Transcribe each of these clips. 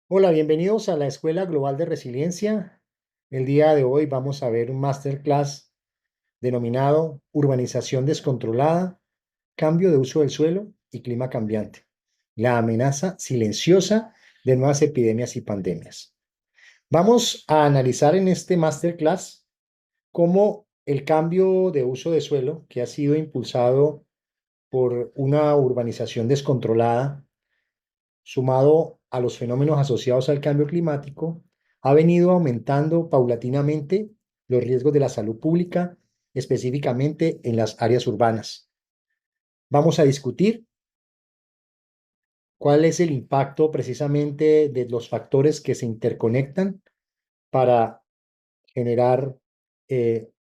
Hola, bienvenidos a la Escuela Global de Resiliencia. El día de hoy vamos a ver un masterclass denominado Urbanización descontrolada, cambio de uso del suelo y clima cambiante. La amenaza silenciosa de nuevas epidemias y pandemias. Vamos a analizar en este masterclass cómo el cambio de uso de suelo, que ha sido impulsado por una urbanización descontrolada, sumado a los fenómenos asociados al cambio climático, ha venido aumentando paulatinamente los riesgos de la salud pública, específicamente en las áreas urbanas. Vamos a discutir cuál es el impacto precisamente de los factores que se interconectan para generar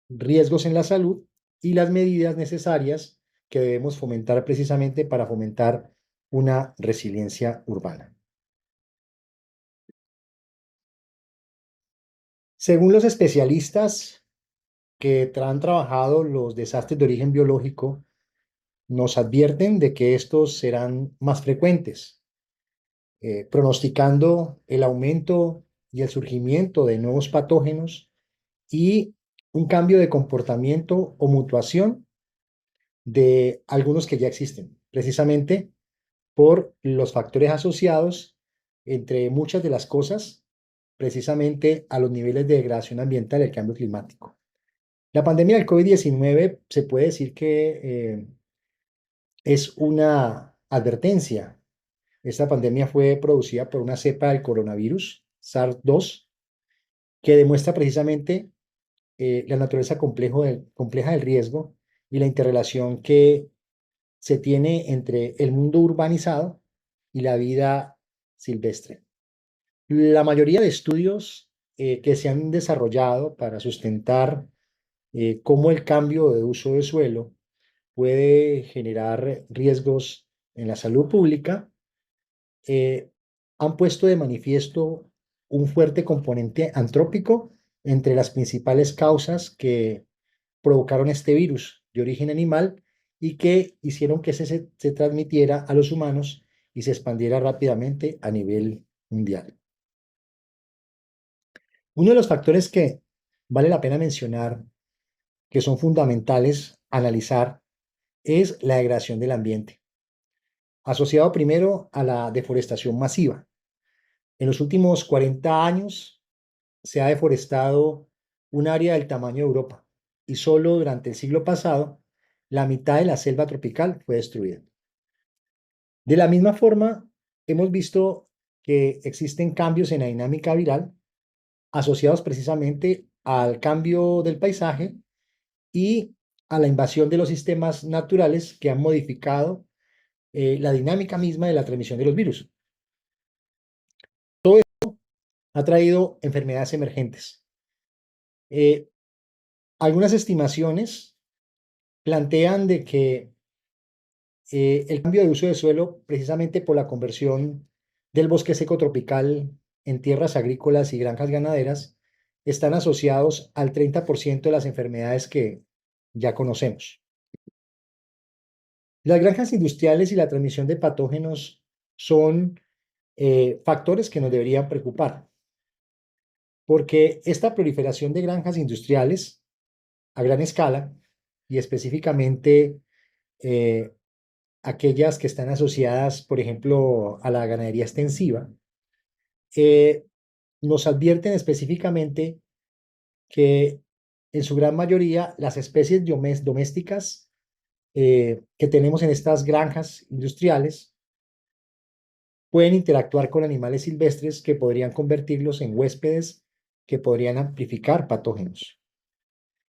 riesgos en la salud y las medidas necesarias que debemos fomentar precisamente para fomentar una resiliencia urbana. Según los especialistas que han trabajado los desastres de origen biológico, nos advierten de que estos serán más frecuentes, pronosticando el aumento y el surgimiento de nuevos patógenos y un cambio de comportamiento o mutuación de algunos que ya existen, precisamente por los factores asociados, entre muchas de las cosas, precisamente a los niveles de degradación ambiental y el cambio climático. La pandemia del COVID-19 se puede decir que es una advertencia. Esta pandemia fue producida por una cepa del coronavirus, SARS-2, que demuestra precisamente la naturaleza compleja del riesgo y la interrelación que se tiene entre el mundo urbanizado y la vida silvestre. La mayoría de estudios que se han desarrollado para sustentar cómo el cambio de uso de suelo puede generar riesgos en la salud pública, eh, han puesto de manifiesto un fuerte componente antrópico entre las principales causas que provocaron este virus de origen animal y que hicieron que se transmitiera a los humanos y se expandiera rápidamente a nivel mundial. Uno de los factores que vale la pena mencionar, que son fundamentales analizar, es la degradación del ambiente, asociado primero a la deforestación masiva. En los últimos 40 años se ha deforestado un área del tamaño de Europa y solo durante el siglo pasado la mitad de la selva tropical fue destruida. De la misma forma, hemos visto que existen cambios en la dinámica viral asociados precisamente al cambio del paisaje y a la invasión de los sistemas naturales que han modificado la dinámica misma de la transmisión de los virus. Ha traído enfermedades emergentes. Eh, Algunas estimaciones plantean de que el cambio de uso de suelo, precisamente por la conversión del bosque seco tropical en tierras agrícolas y granjas ganaderas, están asociados al 30% de las enfermedades que ya conocemos. Las granjas industriales y la transmisión de patógenos son factores que nos deberían preocupar, porque esta proliferación de granjas industriales a gran escala y específicamente eh, aquellas que están asociadas, por ejemplo, a la ganadería extensiva, eh, nos advierten específicamente que en su gran mayoría las especies domésticas que tenemos en estas granjas industriales pueden interactuar con animales silvestres que podrían convertirlos en huéspedes que podrían amplificar patógenos.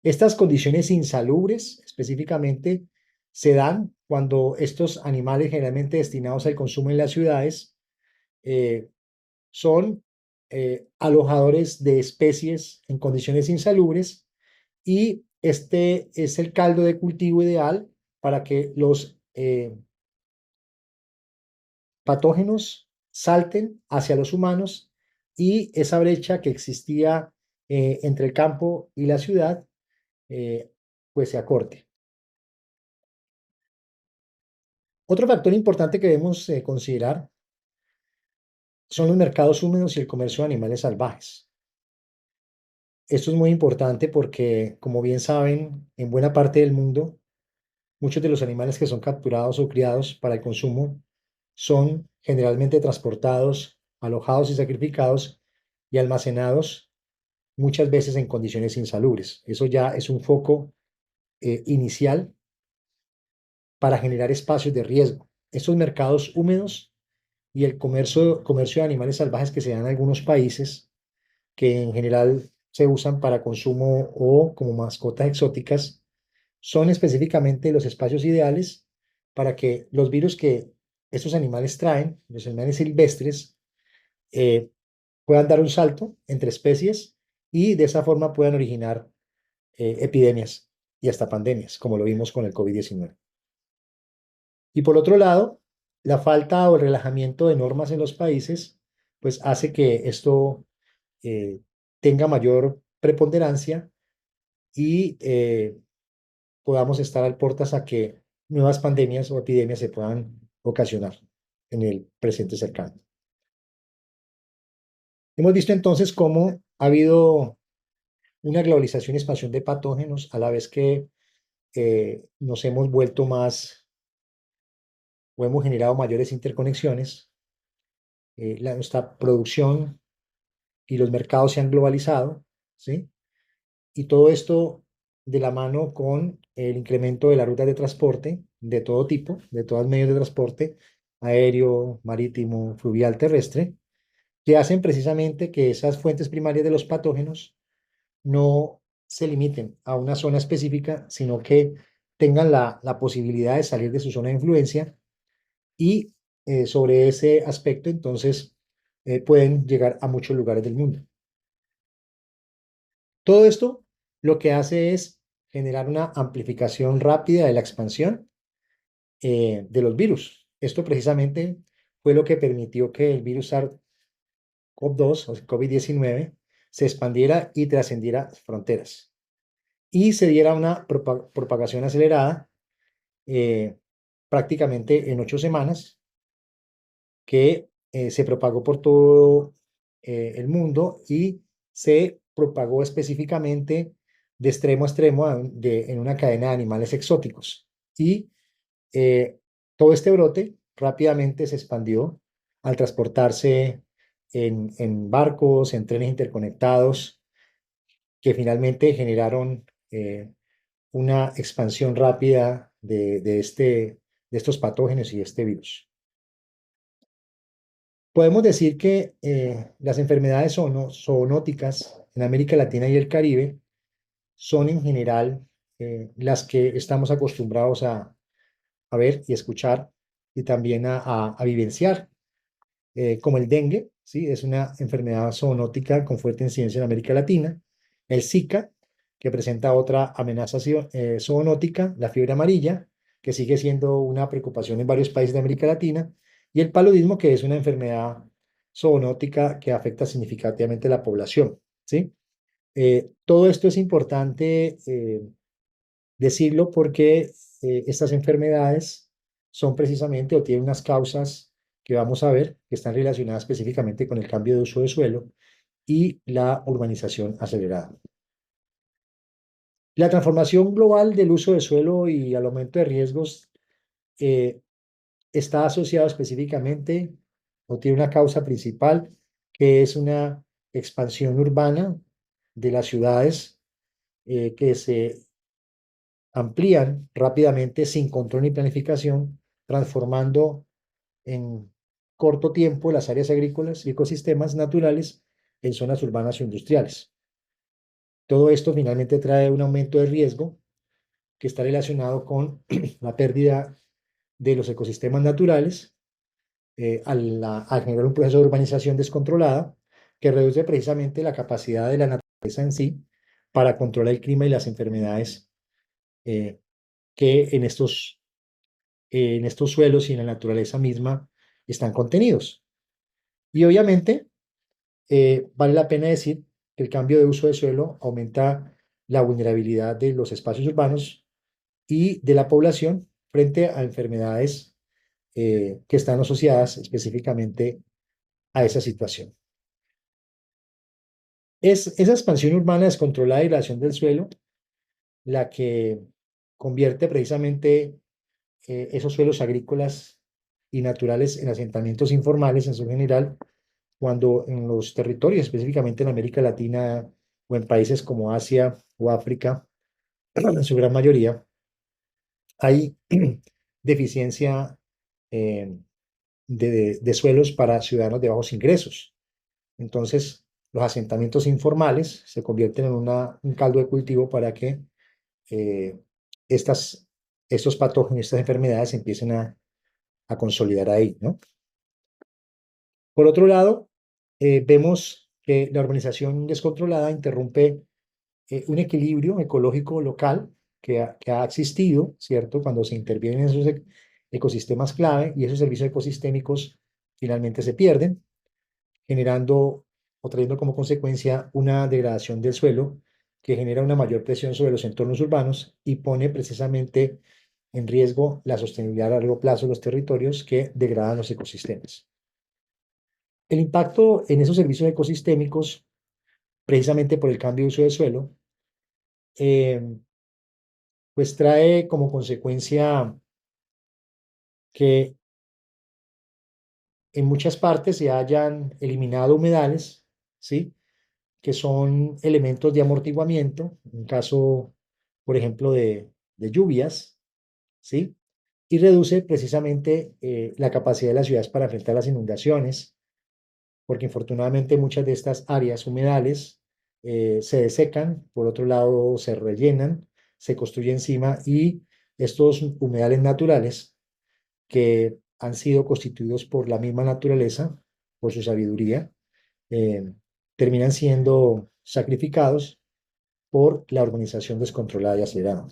Estas condiciones insalubres específicamente se dan cuando estos animales generalmente destinados al consumo en las ciudades eh, son alojadores de especies en condiciones insalubres y este es el caldo de cultivo ideal para que los patógenos salten hacia los humanos y esa brecha que existía entre el campo y la ciudad eh, pues se acorte. Otro factor importante que debemos considerar son los mercados húmedos y el comercio de animales salvajes. Esto es muy importante porque, como bien saben, en buena parte del mundo, muchos de los animales que son capturados o criados para el consumo son generalmente transportados, alojados y sacrificados y almacenados muchas veces en condiciones insalubres. Eso ya es un foco inicial para generar espacios de riesgo. Estos mercados húmedos y el comercio de animales salvajes que se dan en algunos países, que en general se usan para consumo o como mascotas exóticas, son específicamente los espacios ideales para que los virus que estos animales traen, los animales silvestres, eh, puedan dar un salto entre especies y de esa forma puedan originar epidemias y hasta pandemias, como lo vimos con el COVID-19. Y por otro lado, la falta o el relajamiento de normas en los países, pues hace que esto tenga mayor preponderancia y podamos estar al portas a que nuevas pandemias o epidemias se puedan ocasionar en el presente cercano. Hemos visto entonces cómo ha habido una globalización y expansión de patógenos a la vez que nos hemos vuelto más o hemos generado mayores interconexiones. Nuestra producción y los mercados se han globalizado, ¿sí? Y todo esto de la mano con el incremento de las rutas de transporte de todo tipo, de todos los medios de transporte, aéreo, marítimo, fluvial, terrestre, que hacen precisamente que esas fuentes primarias de los patógenos no se limiten a una zona específica, sino que tengan la posibilidad de salir de su zona de influencia y sobre ese aspecto entonces pueden llegar a muchos lugares del mundo. Todo esto lo que hace es generar una amplificación rápida de la expansión de los virus. Esto precisamente fue lo que permitió que el virus SARS-CoV-2 o COVID-19 se expandiera y trascendiera fronteras y se diera una propagación acelerada eh, prácticamente en 8 semanas que se propagó por todo el mundo y se propagó específicamente de extremo a extremo en una cadena de animales exóticos. Y eh, todo este brote rápidamente se expandió al transportarse en barcos, en trenes interconectados, que finalmente generaron una expansión rápida de estos patógenos y de este virus. Podemos decir que las enfermedades zoonóticas en América Latina y el Caribe son en general las que estamos acostumbrados a ver y escuchar y también a vivenciar, como el dengue, ¿sí? Es una enfermedad zoonótica con fuerte incidencia en América Latina. El Zika, que presenta otra amenaza zoonótica, la fiebre amarilla, que sigue siendo una preocupación en varios países de América Latina, y el paludismo, que es una enfermedad zoonótica que afecta significativamente a la población, ¿sí? Todo esto es importante decirlo porque estas enfermedades son precisamente o tienen unas causas que vamos a ver que están relacionadas específicamente con el cambio de uso de suelo y la urbanización acelerada. La transformación global del uso de suelo y al aumento de riesgos eh, está asociado específicamente o tiene una causa principal que es una expansión urbana de las ciudades que se amplían rápidamente sin control ni planificación, transformando en corto tiempo las áreas agrícolas y ecosistemas naturales en zonas urbanas o industriales. Todo esto finalmente trae un aumento de riesgo que está relacionado con la pérdida de los ecosistemas naturales al generar un proceso de urbanización descontrolada que reduce precisamente la capacidad de la naturaleza en sí para controlar el clima y las enfermedades eh, que en estos suelos y en la naturaleza misma están contenidos. Y obviamente vale la pena decir que el cambio de uso de suelo aumenta la vulnerabilidad de los espacios urbanos y de la población frente a enfermedades que están asociadas específicamente a esa situación. Es esa expansión urbana descontrolada y degradación del suelo la que convierte precisamente esos suelos agrícolas y naturales en asentamientos informales en su general, cuando en los territorios, específicamente en América Latina o en países como Asia o África, en su gran mayoría, hay deficiencia eh, de suelos para ciudadanos de bajos ingresos. Entonces, los asentamientos informales se convierten en un caldo de cultivo para que eh, estas, estos patógenos, estas enfermedades empiecen a consolidar ahí, ¿no? Por otro lado, vemos que la urbanización descontrolada interrumpe un equilibrio ecológico local que ha existido, ¿cierto? Cuando se intervienen en esos ecosistemas clave y esos servicios ecosistémicos finalmente se pierden, generando o trayendo como consecuencia una degradación del suelo que genera una mayor presión sobre los entornos urbanos y pone precisamente en riesgo la sostenibilidad a largo plazo de los territorios que degradan los ecosistemas. El impacto en esos servicios ecosistémicos, precisamente por el cambio de uso de suelo, eh, pues trae como consecuencia que en muchas partes se hayan eliminado humedales, ¿sí? Que son elementos de amortiguamiento, en caso, por ejemplo, de lluvias, ¿sí? Y reduce precisamente la capacidad de las ciudades para enfrentar las inundaciones, porque infortunadamente muchas de estas áreas humedales se desecan, por otro lado se rellenan, se construye encima y estos humedales naturales que han sido constituidos por la misma naturaleza, por su sabiduría, eh, terminan siendo sacrificados por la urbanización descontrolada y acelerada.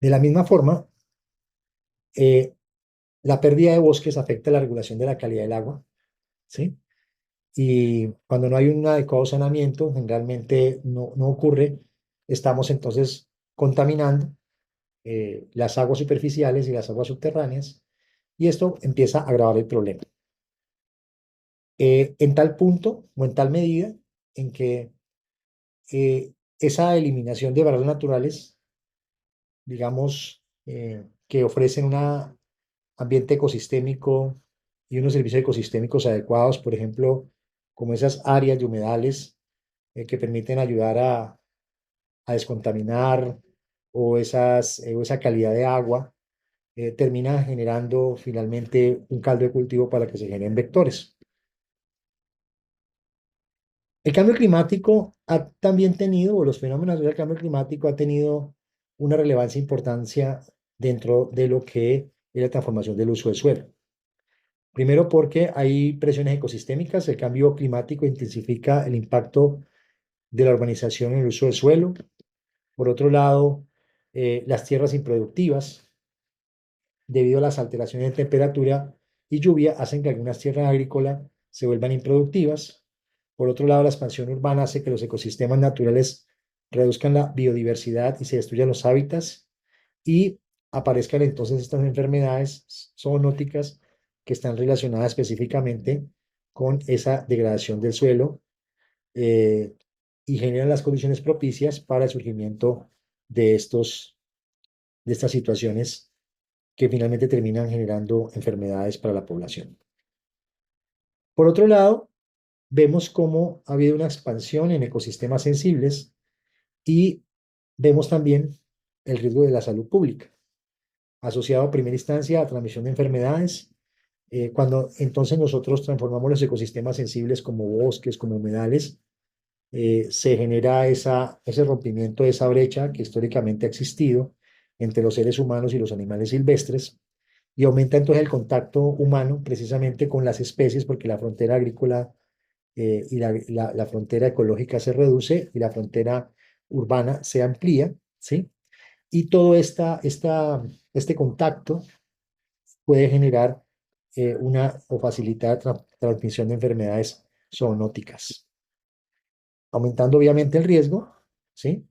De la misma forma, eh, la pérdida de bosques afecta la regulación de la calidad del agua, ¿sí? Y cuando no hay un adecuado saneamiento, generalmente no ocurre, estamos entonces contaminando las aguas superficiales y las aguas subterráneas, y esto empieza a agravar el problema. En tal punto o en tal medida en que esa eliminación de barreras naturales, digamos, que ofrecen un ambiente ecosistémico y unos servicios ecosistémicos adecuados, por ejemplo, como esas áreas de humedales que permiten ayudar a descontaminar o esa calidad de agua, termina generando finalmente un caldo de cultivo para que se generen vectores. El cambio climático ha también tenido, o los fenómenos del cambio climático ha tenido una relevancia e importancia dentro de lo que es la transformación del uso del suelo. Primero porque hay presiones ecosistémicas, el cambio climático intensifica el impacto de la urbanización en el uso del suelo. Por otro lado, las tierras improductivas, debido a las alteraciones de temperatura y lluvia, hacen que algunas tierras agrícolas se vuelvan improductivas. Por otro lado, la expansión urbana hace que los ecosistemas naturales reduzcan la biodiversidad y se destruyan los hábitats y aparezcan entonces estas enfermedades zoonóticas que están relacionadas específicamente con esa degradación del suelo eh, y generan las condiciones propicias para el surgimiento de, de estas situaciones que finalmente terminan generando enfermedades para la población. Por otro lado, vemos cómo ha habido una expansión en ecosistemas sensibles y vemos también el riesgo de la salud pública, asociado a primera instancia a transmisión de enfermedades. Cuando entonces nosotros transformamos los ecosistemas sensibles como bosques, como humedales, se genera ese rompimiento de esa brecha que históricamente ha existido entre los seres humanos y los animales silvestres y aumenta entonces el contacto humano precisamente con las especies porque la frontera agrícola y la frontera ecológica se reduce y la frontera urbana se amplía, ¿sí? Y todo este contacto puede generar o facilitar transmisión de enfermedades zoonóticas, aumentando obviamente el riesgo, ¿sí?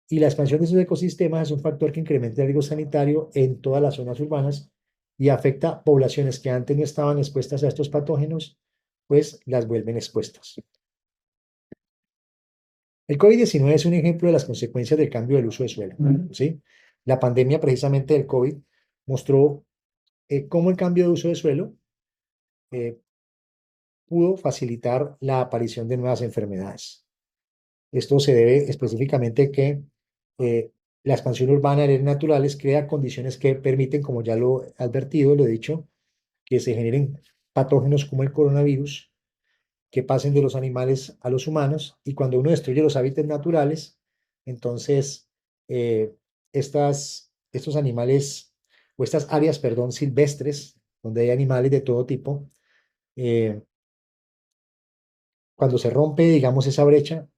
Y la expansión de esos ecosistemas es un factor que incrementa el riesgo sanitario en todas las zonas urbanas y afecta poblaciones que antes no estaban expuestas a estos patógenos, pues las vuelven expuestas. El COVID-19 es un ejemplo de las consecuencias del cambio del uso de suelo, ¿sí? La pandemia precisamente del COVID mostró cómo el cambio de uso de suelo eh, pudo facilitar la aparición de nuevas enfermedades. Esto se debe específicamente a que la expansión urbana de áreas naturales crea condiciones que permiten, como ya lo he advertido, lo he dicho, que se generen patógenos como el coronavirus, que pasen de los animales a los humanos, y cuando uno destruye los hábitats naturales, entonces eh, estos animales, o estas áreas, perdón, silvestres, donde hay animales de todo tipo, eh, cuando se rompe, digamos, esa brecha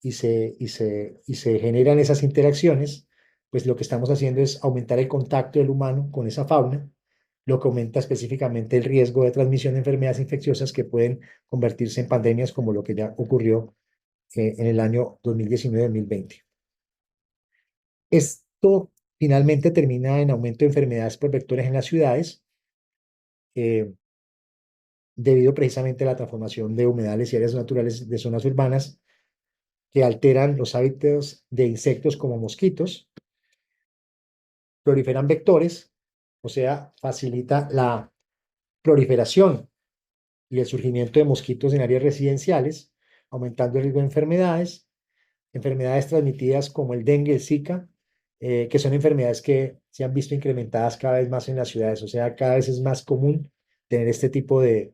y se generan esas interacciones, pues lo que estamos haciendo es aumentar el contacto del humano con esa fauna, lo que aumenta específicamente el riesgo de transmisión de enfermedades infecciosas que pueden convertirse en pandemias como lo que ya ocurrió en el año 2019-2020. Esto finalmente termina en aumento de enfermedades por vectores en las ciudades, eh, debido precisamente a la transformación de humedales y áreas naturales de zonas urbanas que alteran los hábitos de insectos como mosquitos, proliferan vectores, o sea, facilita la proliferación y el surgimiento de mosquitos en áreas residenciales, aumentando el riesgo de enfermedades transmitidas como el dengue, el Zika, que son enfermedades que se han visto incrementadas cada vez más en las ciudades, o sea, cada vez es más común tener este tipo de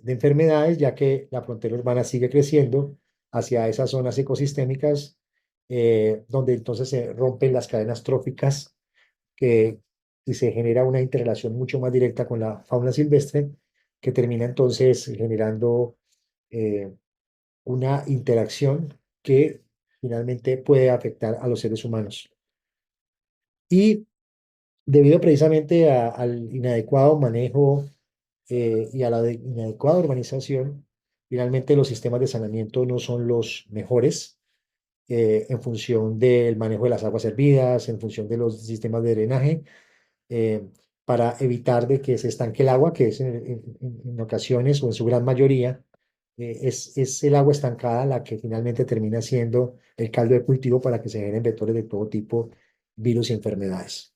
enfermedades, ya que la frontera urbana sigue creciendo hacia esas zonas ecosistémicas, donde entonces se rompen las cadenas tróficas que, y se genera una interrelación mucho más directa con la fauna silvestre, que termina entonces generando eh, una interacción que finalmente puede afectar a los seres humanos. Y debido precisamente al inadecuado manejo y a la inadecuada urbanización, finalmente los sistemas de saneamiento no son los mejores en función del manejo de las aguas hervidas, en función de los sistemas de drenaje, eh, para evitar de que se estanque el agua, que es en ocasiones o en su gran mayoría, es el agua estancada la que finalmente termina siendo el caldo de cultivo para que se generen vectores de todo tipo, virus y enfermedades.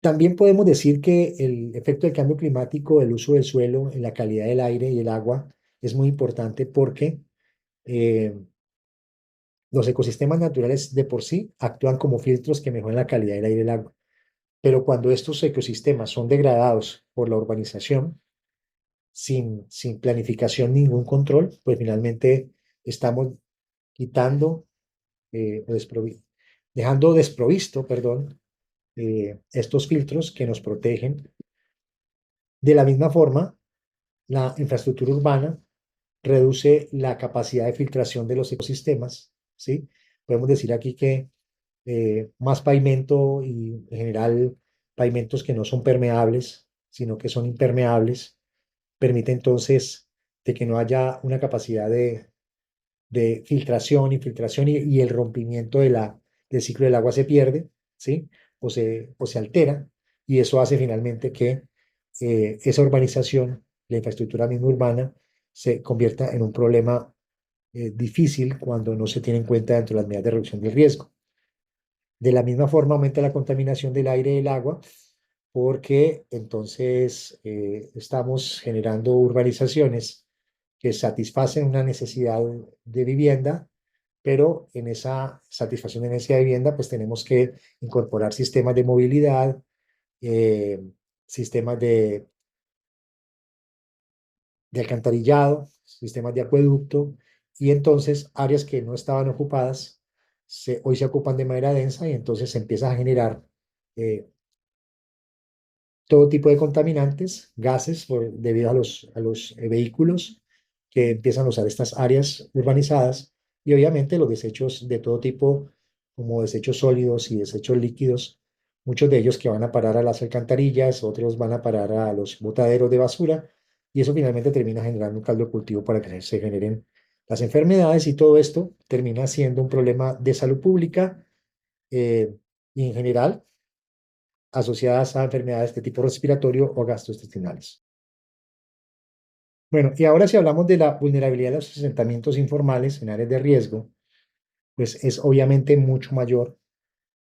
También podemos decir que el efecto del cambio climático, el uso del suelo en la calidad del aire y el agua es muy importante porque eh, los ecosistemas naturales de por sí actúan como filtros que mejoran la calidad del aire y el agua. Pero cuando estos ecosistemas son degradados por la urbanización, sin planificación, ningún control, pues finalmente estamos quitando, o dejando desprovisto, perdón, estos filtros que nos protegen. De la misma forma, la infraestructura urbana reduce la capacidad de filtración de los ecosistemas, ¿sí? Podemos decir aquí que más pavimento y en general pavimentos que no son permeables, sino que son impermeables, permite entonces de que no haya una capacidad de filtración, infiltración y el rompimiento del ciclo del agua se pierde, ¿sí? O se altera, y eso hace finalmente que esa urbanización, la infraestructura misma urbana, se convierta en un problema difícil cuando no se tiene en cuenta dentro de las medidas de reducción del riesgo. De la misma forma aumenta la contaminación del aire y del agua, porque entonces estamos generando urbanizaciones que satisfacen una necesidad de vivienda, pero en esa satisfacción de necesidad de vivienda, pues tenemos que incorporar sistemas de movilidad, eh, sistemas de alcantarillado, sistemas de acueducto, y entonces áreas que no estaban ocupadas hoy se ocupan de manera densa, y entonces se empieza a generar eh, todo tipo de contaminantes, gases, debido a los vehículos que empiezan a usar estas áreas urbanizadas, y obviamente los desechos de todo tipo, como desechos sólidos y desechos líquidos, muchos de ellos que van a parar a las alcantarillas, otros van a parar a los botaderos de basura, y eso finalmente termina generando un caldo de cultivo para que se generen las enfermedades, y todo esto termina siendo un problema de salud pública, y en general asociadas a enfermedades de tipo respiratorio o gastrointestinales. Bueno, y ahora si hablamos de la vulnerabilidad de los asentamientos informales en áreas de riesgo, pues es obviamente mucho mayor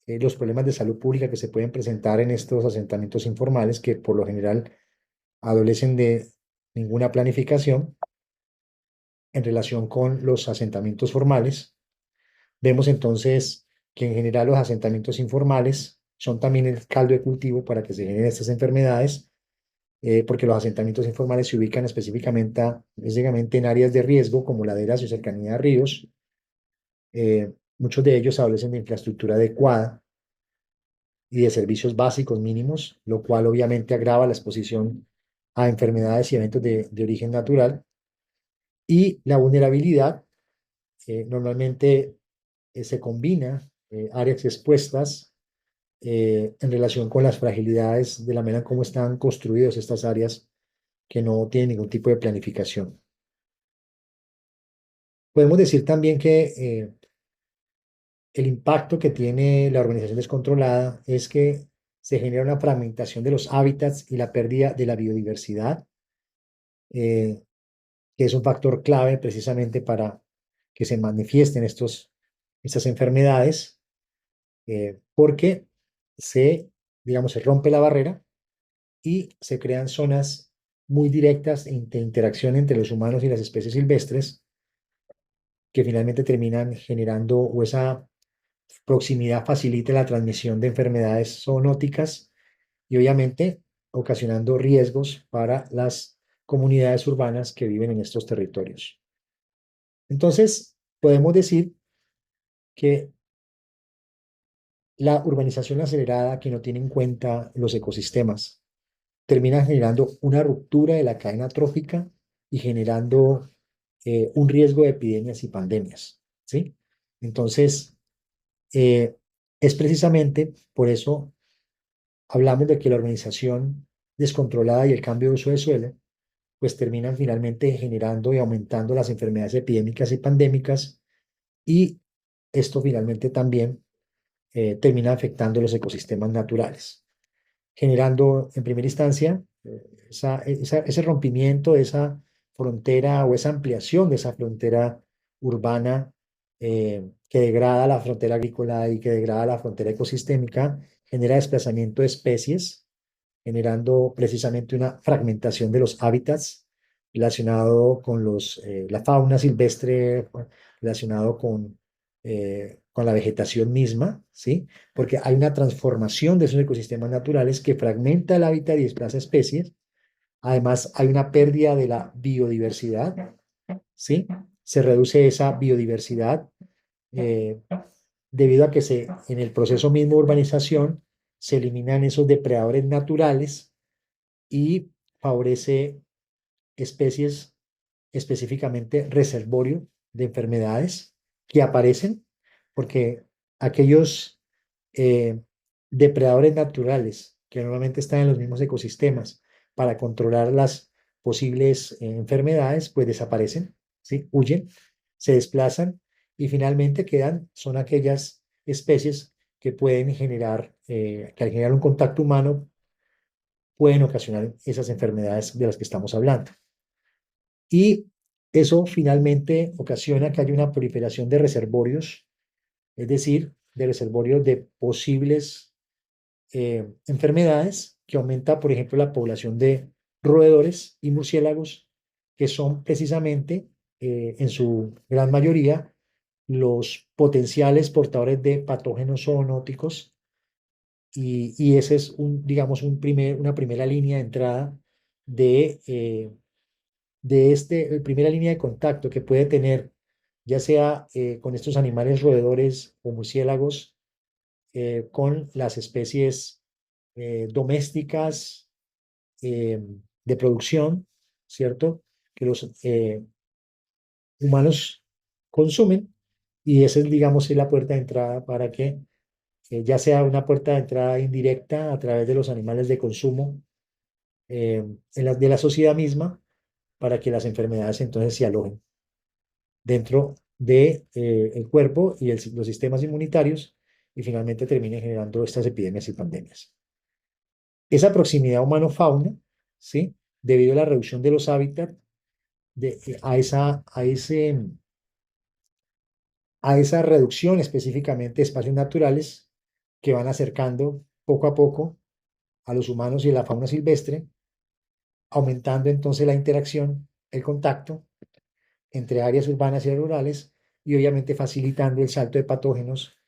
los problemas de salud pública que se pueden presentar en estos asentamientos informales que por lo general adolecen de ninguna planificación en relación con los asentamientos formales. Vemos entonces que en general los asentamientos informales son también el caldo de cultivo para que se generen estas enfermedades, porque los asentamientos informales se ubican específicamente en áreas de riesgo como laderas y cercanía a ríos. Muchos de ellos adolecen de infraestructura adecuada y de servicios básicos mínimos, lo cual obviamente agrava la exposición a enfermedades y eventos de origen natural. Y la vulnerabilidad normalmente se combina áreas expuestas en relación con las fragilidades de la manera en cómo están construidas estas áreas que no tienen ningún tipo de planificación. Podemos decir también que el impacto que tiene la urbanización descontrolada es que se genera una fragmentación de los hábitats y la pérdida de la biodiversidad, eh, que es un factor clave precisamente para que se manifiesten estas enfermedades, porque digamos, se rompe la barrera y se crean zonas muy directas de interacción entre los humanos y las especies silvestres que finalmente terminan generando o esa proximidad facilita la transmisión de enfermedades zoonóticas y obviamente ocasionando riesgos para las comunidades urbanas que viven en estos territorios. Entonces, podemos decir que la urbanización acelerada que no tiene en cuenta los ecosistemas termina generando una ruptura de la cadena trófica y generando un riesgo de epidemias y pandemias, ¿sí? Entonces, eh, es precisamente por eso hablamos de que la urbanización descontrolada y el cambio de uso de suelo, pues terminan finalmente generando y aumentando las enfermedades epidémicas y pandémicas y esto finalmente también termina afectando los ecosistemas naturales, generando en primera instancia ese rompimiento de esa frontera o esa ampliación de esa frontera urbana que degrada la frontera agrícola y que degrada la frontera ecosistémica, genera desplazamiento de especies, generando precisamente una fragmentación de los hábitats relacionado con la fauna silvestre, relacionado con la vegetación misma, ¿sí? Porque hay una transformación de esos ecosistemas naturales que fragmenta el hábitat y desplaza especies. Además, hay una pérdida de la biodiversidad, ¿sí? Se reduce esa biodiversidad eh, debido a que en el proceso mismo de urbanización se eliminan esos depredadores naturales y favorece especies, específicamente reservorio de enfermedades que aparecen porque aquellos eh, depredadores naturales que normalmente están en los mismos ecosistemas para controlar las posibles enfermedades, pues desaparecen, ¿sí? Huyen, se desplazan y finalmente son aquellas especies que pueden que al generar un contacto humano, pueden ocasionar esas enfermedades de las que estamos hablando. Y eso finalmente ocasiona que haya una proliferación de reservorios, es decir, de reservorios de posibles enfermedades, que aumenta, por ejemplo, la población de roedores y murciélagos, que son precisamente, en su gran mayoría, los potenciales portadores de patógenos zoonóticos y ese es digamos, una primera línea de entrada primera línea de contacto que puede tener, ya sea con estos animales roedores o murciélagos, con las especies domésticas de producción, ¿cierto? Que los humanos consumen y esa es, digamos, la puerta de entrada para que ya sea una puerta de entrada indirecta a través de los animales de consumo de la sociedad misma para que las enfermedades entonces se alojen dentro de, el cuerpo y los sistemas inmunitarios y finalmente termine generando estas epidemias y pandemias. Esa proximidad humano-fauna, ¿sí? Debido a la reducción de los hábitats, a esa reducción específicamente de espacios naturales que van acercando poco a poco a los humanos y a la fauna silvestre, aumentando entonces la interacción, el contacto entre áreas urbanas y rurales y obviamente facilitando el salto de patógenos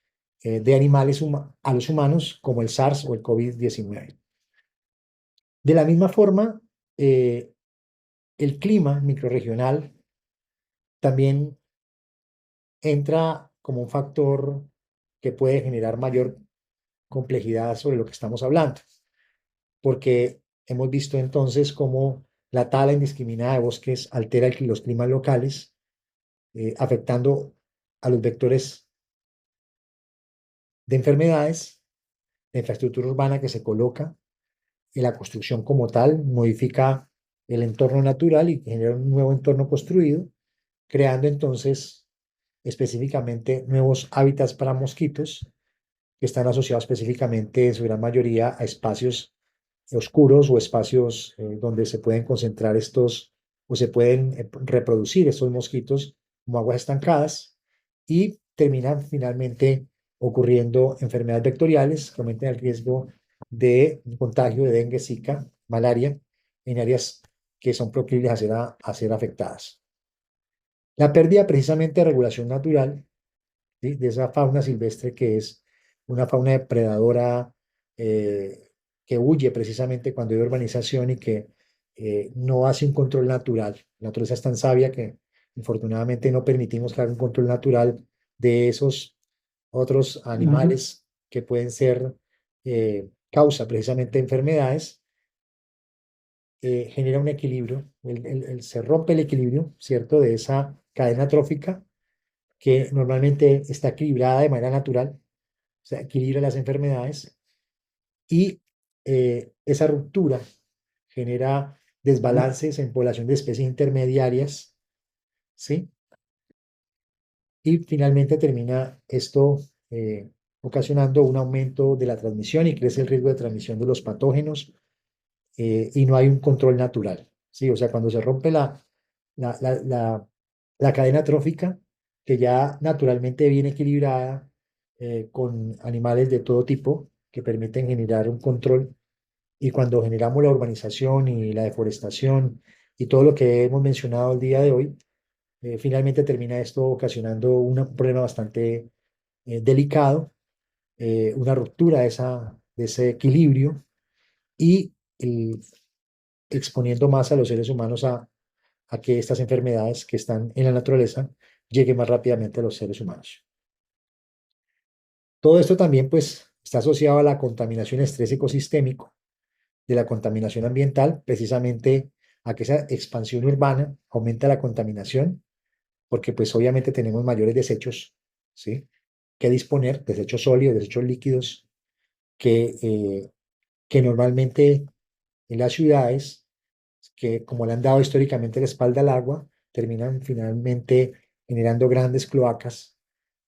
de animales a los humanos como el SARS o el COVID-19. De la misma forma, eh, el clima microrregional también entra como un factor que puede generar mayor complejidad sobre lo que estamos hablando, porque hemos visto entonces cómo la tala indiscriminada de bosques altera los climas locales, afectando a los vectores de enfermedades, la infraestructura urbana que se coloca en la construcción como tal, modifica el entorno natural y genera un nuevo entorno construido, creando entonces específicamente nuevos hábitats para mosquitos que están asociados específicamente en su gran mayoría a espacios oscuros o espacios donde se pueden concentrar estos o se pueden reproducir estos mosquitos como aguas estancadas y terminan finalmente ocurriendo enfermedades vectoriales que aumentan el riesgo de contagio de dengue, zika, malaria en áreas que son proclives a ser afectadas. La pérdida precisamente de regulación natural, ¿sí? De esa fauna silvestre que es una fauna depredadora que huye precisamente cuando hay urbanización y que no hace un control natural. La naturaleza es tan sabia que infortunadamente no permitimos que haga un control natural de esos otros animales que pueden ser causa precisamente de enfermedades. Genera un equilibrio, se rompe el equilibrio, ¿cierto? De esa cadena trófica que normalmente está equilibrada de manera natural, o sea, equilibra las enfermedades y esa ruptura genera desbalances en población de especies intermediarias, ¿sí? Y finalmente termina esto ocasionando un aumento de la transmisión y crece el riesgo de transmisión de los patógenos y no hay un control natural, ¿sí? O sea, cuando se rompe la, la, la, la cadena trófica, que ya naturalmente viene equilibrada con animales de todo tipo que permiten generar un control, y cuando generamos la urbanización y la deforestación y todo lo que hemos mencionado el día de hoy, finalmente termina esto ocasionando un problema bastante delicado, una ruptura de ese equilibrio y exponiendo más a los seres humanos a que estas enfermedades que están en la naturaleza lleguen más rápidamente a los seres humanos. Todo esto también pues está asociado a la contaminación, estrés ecosistémico, de la contaminación ambiental, precisamente a que esa expansión urbana aumenta la contaminación, porque pues obviamente tenemos mayores desechos, ¿sí? Que disponer, desechos sólidos, desechos líquidos, que, que normalmente en las ciudades que como le han dado históricamente la espalda al agua, terminan finalmente generando grandes cloacas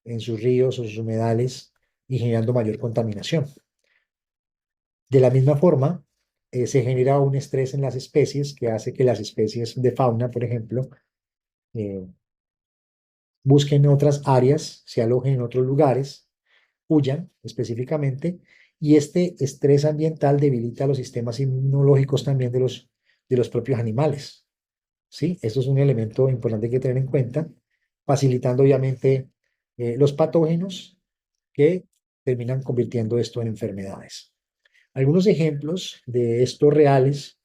en sus ríos o sus humedales y generando mayor contaminación. De la misma forma, se genera un estrés en las especies que hace que las especies de fauna, por ejemplo, eh, busquen otras áreas, se alojen en otros lugares, huyan específicamente, y este estrés ambiental debilita los sistemas inmunológicos también de los propios animales. ¿Sí? Esto es un elemento importante que tener en cuenta, facilitando obviamente los patógenos que terminan convirtiendo esto en enfermedades. Algunos ejemplos de estos reales,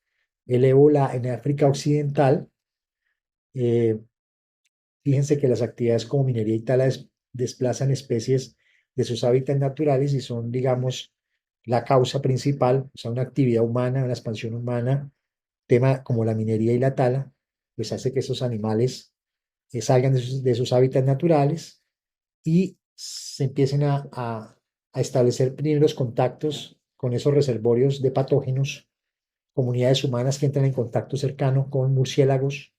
el ébola en África Occidental, eh, fíjense que las actividades como minería y tala desplazan especies de sus hábitats naturales y son, digamos, la causa principal, o sea, una actividad humana, una expansión humana, tema como la minería y la tala, pues hace que esos animales salgan de sus hábitats naturales y se empiecen a establecer primeros contactos con esos reservorios de patógenos, comunidades humanas que entran en contacto cercano con murciélagos,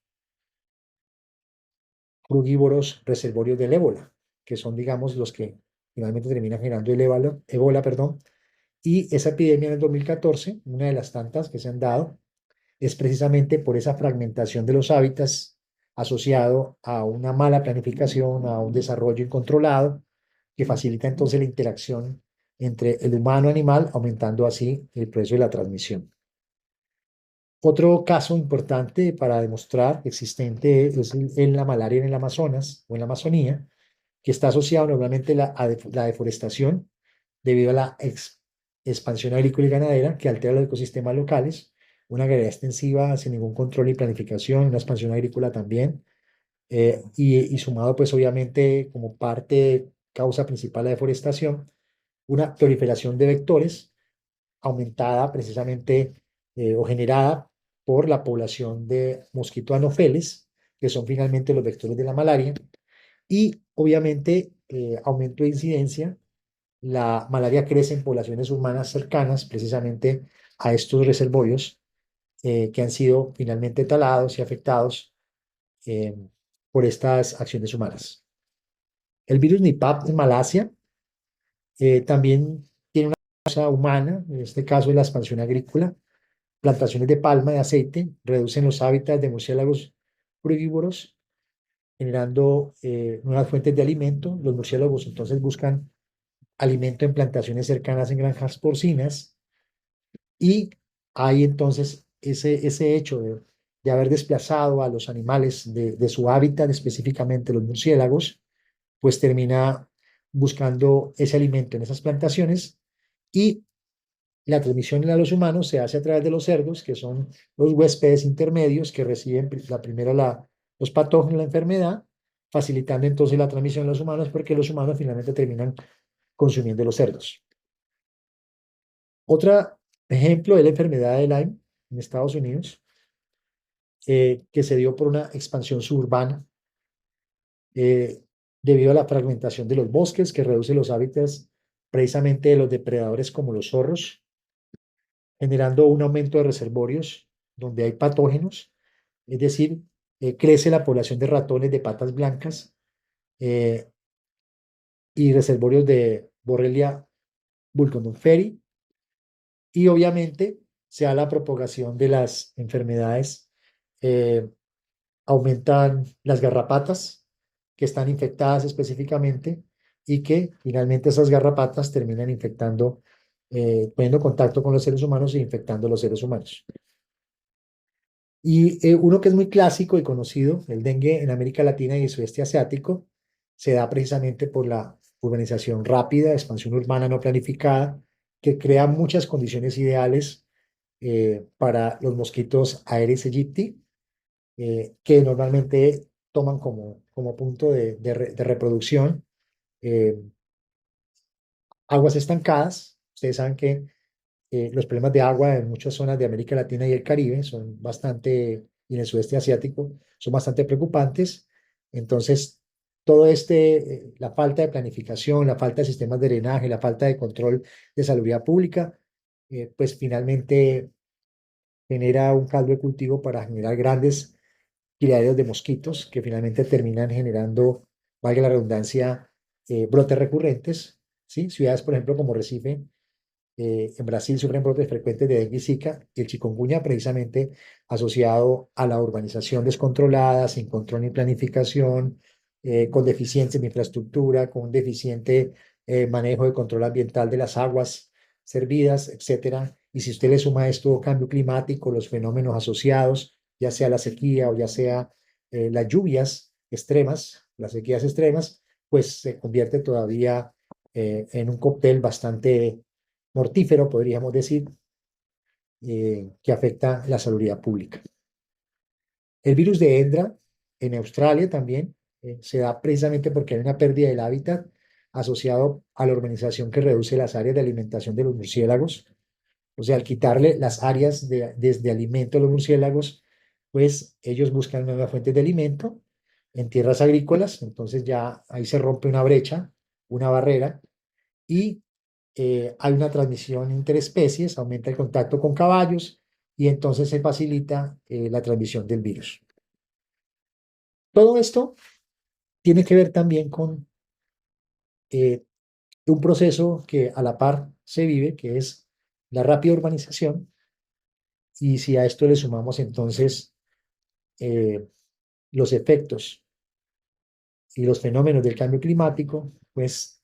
frugívoros, reservorios del ébola, que son, digamos, los que finalmente terminan generando el ébola, perdón, Y esa epidemia en el 2014, una de las tantas que se han dado, es precisamente por esa fragmentación de los hábitats asociado a una mala planificación, a un desarrollo incontrolado, que facilita entonces la interacción entre el humano y animal, aumentando así el proceso de la transmisión. Otro caso importante para demostrar existente es en la malaria en el Amazonas o en la Amazonía, que está asociado normalmente la deforestación debido a la expansión agrícola y ganadera que altera los ecosistemas locales, una agricultura extensiva sin ningún control y planificación, una expansión agrícola también, y sumado pues obviamente como parte, causa principal de la deforestación, una proliferación de vectores aumentada precisamente o generada por la población de mosquito anófeles, que son finalmente los vectores de la malaria, y obviamente aumento de incidencia. La malaria crece en poblaciones humanas cercanas precisamente a estos reservorios que han sido finalmente talados y afectados eh, por estas acciones humanas. El virus Nipah en Malasia también tiene una causa humana, en este caso es la expansión agrícola. Plantaciones de palma de aceite reducen los hábitats de murciélagos frugívoros, generando nuevas fuentes de alimento. Los murciélagos entonces buscan alimento en plantaciones cercanas en granjas porcinas y hay entonces ese hecho de haber desplazado a los animales de su hábitat, específicamente los murciélagos, pues termina buscando ese alimento en esas plantaciones y la transmisión a los humanos se hace a través de los cerdos, que son los huéspedes intermedios que reciben los patógenos, la enfermedad, facilitando entonces la transmisión a los humanos porque los humanos finalmente terminan consumiendo los cerdos. Otro ejemplo es la enfermedad de Lyme en Estados Unidos, que se dio por una expansión suburbana eh, debido a la fragmentación de los bosques que reduce los hábitats precisamente de los depredadores como los zorros, generando un aumento de reservorios donde hay patógenos, es decir, crece la población de ratones de patas blancas eh, y reservorios de Borrelia burgdorferi, y obviamente se da la propagación de las enfermedades, eh, aumentan las garrapatas que están infectadas específicamente y que finalmente esas garrapatas terminan infectando, poniendo contacto con los seres humanos e infectando a los seres humanos. Y uno que es muy clásico y conocido, el dengue en América Latina y el sudeste asiático, se da precisamente por la urbanización rápida, expansión urbana no planificada, que crea muchas condiciones ideales para los mosquitos Aedes aegypti, que normalmente toman como punto de reproducción eh, aguas estancadas. Ustedes saben que los problemas de agua en muchas zonas de América Latina y el Caribe son bastante, y en el sudeste asiático, son bastante preocupantes. Entonces, la falta de planificación, la falta de sistemas de drenaje, la falta de control de salubridad pública, pues finalmente genera un caldo de cultivo para generar grandes criaderos de mosquitos que finalmente terminan generando, valga la redundancia, brotes recurrentes, ¿sí? Ciudades, por ejemplo, como Recife, en Brasil sufren brotes frecuentes de dengue y zika, y el chikungunya precisamente asociado a la urbanización descontrolada, sin control ni planificación, con deficiencias de infraestructura, con un deficiente manejo de control ambiental de las aguas servidas, etcétera. Y si usted le suma a esto cambio climático, los fenómenos asociados, ya sea la sequía o ya sea las lluvias extremas, las sequías extremas, pues se convierte todavía en un cóctel bastante mortífero, podríamos decir, que afecta la salud pública. El virus de Hendra en Australia también se da precisamente porque hay una pérdida del hábitat asociado a la urbanización que reduce las áreas de alimentación de los murciélagos. O sea, al quitarle las áreas desde alimento a los murciélagos, pues ellos buscan nuevas fuentes de alimento en tierras agrícolas, entonces ya ahí se rompe una brecha, una barrera, y hay una transmisión interespecies, aumenta el contacto con caballos y entonces se facilita la transmisión del virus. Todo esto tiene que ver también con un proceso que a la par se vive, que es la rápida urbanización, y si a esto le sumamos entonces eh, los efectos y los fenómenos del cambio climático, pues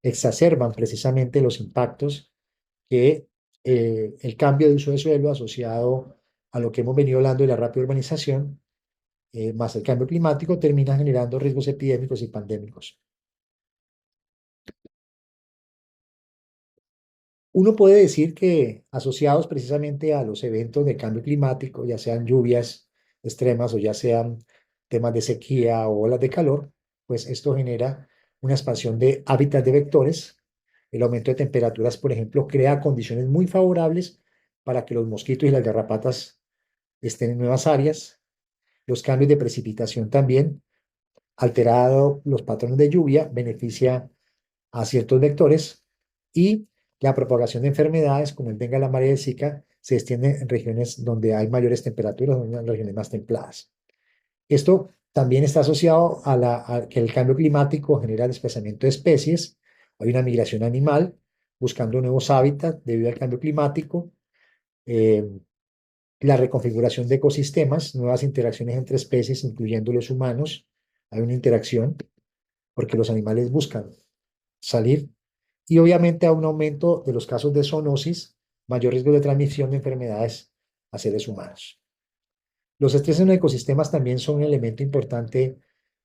exacerban precisamente los impactos que el cambio de uso de suelo asociado a lo que hemos venido hablando de la rápida urbanización, más el cambio climático, termina generando riesgos epidémicos y pandémicos. Uno puede decir que asociados precisamente a los eventos de cambio climático, ya sean lluvias extremas o ya sean temas de sequía o olas de calor, pues esto genera una expansión de hábitats de vectores. El aumento de temperaturas, por ejemplo, crea condiciones muy favorables para que los mosquitos y las garrapatas estén en nuevas áreas. Los cambios de precipitación también, alterado los patrones de lluvia, beneficia a ciertos vectores y la propagación de enfermedades como el dengue, la malaria y el Zika se extiende en regiones donde hay mayores temperaturas, en regiones más templadas. Esto también está asociado a que el cambio climático genera desplazamiento de especies, hay una migración animal buscando nuevos hábitats debido al cambio climático, eh, la reconfiguración de ecosistemas, nuevas interacciones entre especies, incluyendo los humanos, hay una interacción porque los animales buscan salir y obviamente a un aumento de los casos de zoonosis, mayor riesgo de transmisión de enfermedades a seres humanos. Los estreses en los ecosistemas también son un elemento importante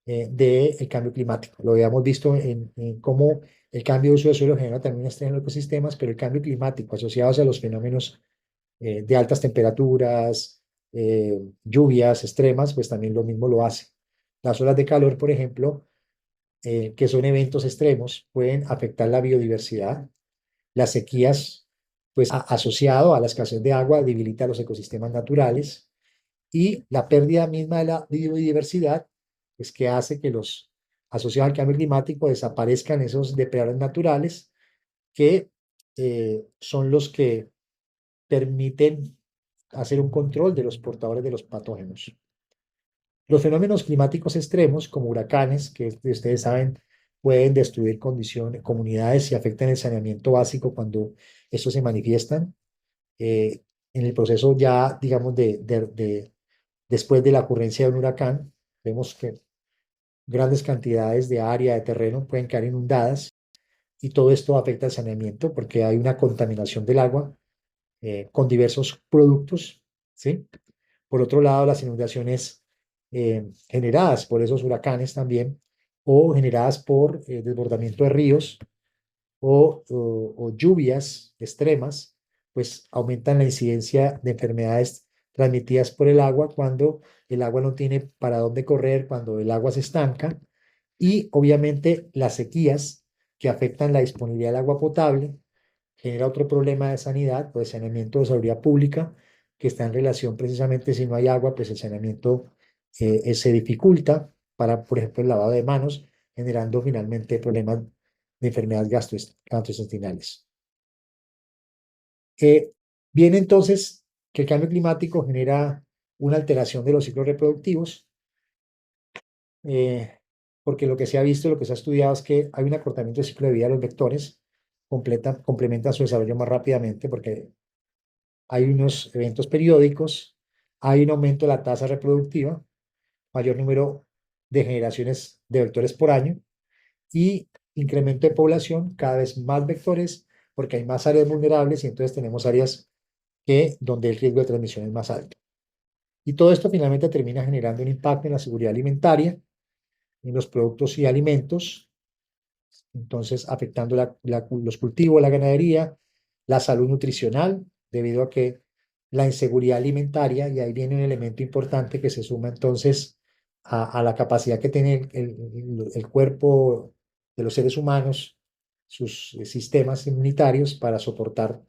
del cambio climático. Lo habíamos visto en cómo el cambio de uso de suelo genera también estrés en los ecosistemas, pero el cambio climático asociados a los fenómenos de altas temperaturas, lluvias extremas, pues también lo mismo lo hace. Las olas de calor, por ejemplo, que son eventos extremos, pueden afectar la biodiversidad. Las sequías, pues asociado a la escasez de agua, debilita los ecosistemas naturales y la pérdida misma de la biodiversidad, pues que hace que los asociados al cambio climático desaparezcan esos depredadores naturales que son los que permiten hacer un control de los portadores de los patógenos. Los fenómenos climáticos extremos, como huracanes, que ustedes saben, pueden destruir comunidades y afectan el saneamiento básico cuando estos se manifiestan. En el proceso ya, digamos, después de la ocurrencia de un huracán, vemos que grandes cantidades de área, de terreno pueden quedar inundadas y todo esto afecta el saneamiento porque hay una contaminación del agua con diversos productos, ¿sí? Por otro lado, las inundaciones generadas por esos huracanes también, o generadas por desbordamiento de ríos o lluvias extremas, pues aumentan la incidencia de enfermedades transmitidas por el agua cuando el agua no tiene para dónde correr, cuando el agua se estanca, y obviamente las sequías que afectan la disponibilidad del agua potable genera otro problema de sanidad o de saneamiento de salubridad pública que está en relación precisamente si no hay agua, pues el saneamiento se dificulta para, por ejemplo, el lavado de manos, generando finalmente problemas de enfermedades gastrointestinales. Viene entonces que el cambio climático genera una alteración de los ciclos reproductivos, eh, porque lo que se ha visto, lo que se ha estudiado es que hay un acortamiento del ciclo de vida de los vectores, complementan su desarrollo más rápidamente porque hay unos eventos periódicos, hay un aumento de la tasa reproductiva, mayor número de generaciones de vectores por año y incremento de población, cada vez más vectores, porque hay más áreas vulnerables y entonces tenemos áreas donde el riesgo de transmisión es más alto. Y todo esto finalmente termina generando un impacto en la seguridad alimentaria, en los productos y alimentos, entonces afectando los cultivos, la ganadería, la salud nutricional, debido a que la inseguridad alimentaria, y ahí viene un elemento importante que se suma entonces a la capacidad que tiene el cuerpo de los seres humanos, sus sistemas inmunitarios para soportar,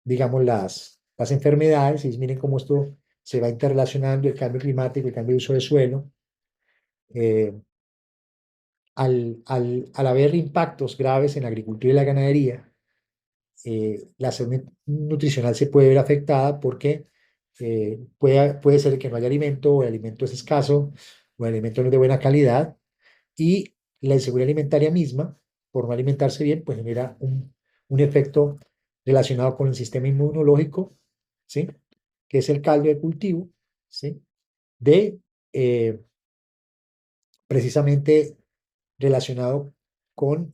digamos, las enfermedades, y miren cómo esto se va interrelacionando, el cambio climático, el cambio de uso de suelo, eh, al haber impactos graves en la agricultura y la ganadería, la salud nutricional se puede ver afectada porque puede ser que no haya alimento, o el alimento es escaso, o el alimento no es de buena calidad, y la inseguridad alimentaria misma, por no alimentarse bien, pues genera un efecto relacionado con el sistema inmunológico, ¿sí? Que es el caldo de cultivo, ¿sí? De precisamente relacionado con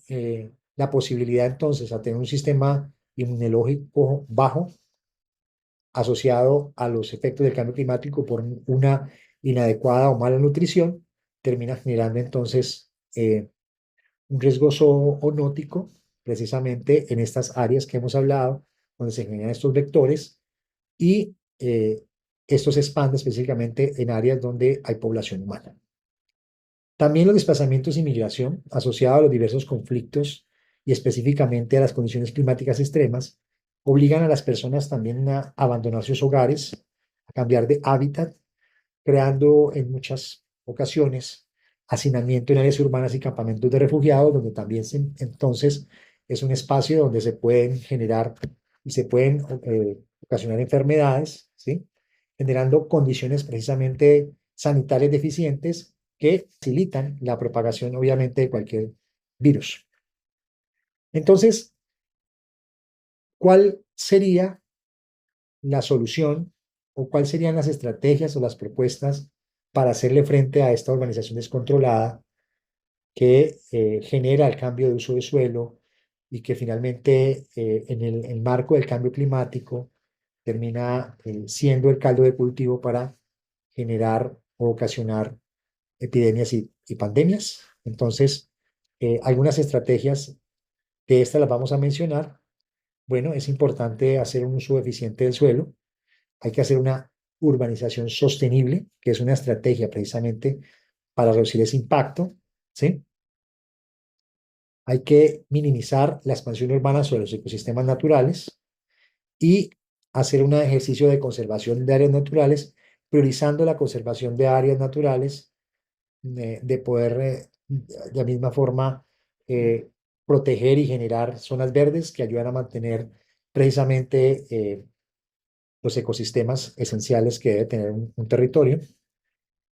la posibilidad entonces a tener un sistema inmunológico bajo asociado a los efectos del cambio climático por una inadecuada o mala nutrición, termina generando entonces un riesgo zoonótico precisamente en estas áreas que hemos hablado, donde se generan estos vectores y esto se expande específicamente en áreas donde hay población humana. También los desplazamientos y migración asociados a los diversos conflictos y específicamente a las condiciones climáticas extremas obligan a las personas también a abandonar sus hogares, a cambiar de hábitat, creando en muchas ocasiones hacinamiento en áreas urbanas y campamentos de refugiados, donde también entonces es un espacio donde se pueden generar y se pueden ocasionar enfermedades, ¿sí? Generando condiciones precisamente sanitarias deficientes que facilitan la propagación, obviamente, de cualquier virus. Entonces, ¿cuál sería la solución o cuáles serían las estrategias o las propuestas para hacerle frente a esta urbanización descontrolada que genera el cambio de uso de suelo y que finalmente en el marco del cambio climático termina siendo el caldo de cultivo para generar o ocasionar epidemias y pandemias? Entonces, algunas estrategias de estas las vamos a mencionar. Bueno, es importante hacer un uso eficiente del suelo. Hay que hacer una urbanización sostenible, que es una estrategia precisamente para reducir ese impacto, ¿sí? Hay que minimizar la expansión urbana sobre los ecosistemas naturales y hacer un ejercicio de conservación de áreas naturales, priorizando la conservación de áreas naturales, de poder de la misma forma eh, proteger y generar zonas verdes que ayudan a mantener precisamente los ecosistemas esenciales que debe tener un territorio.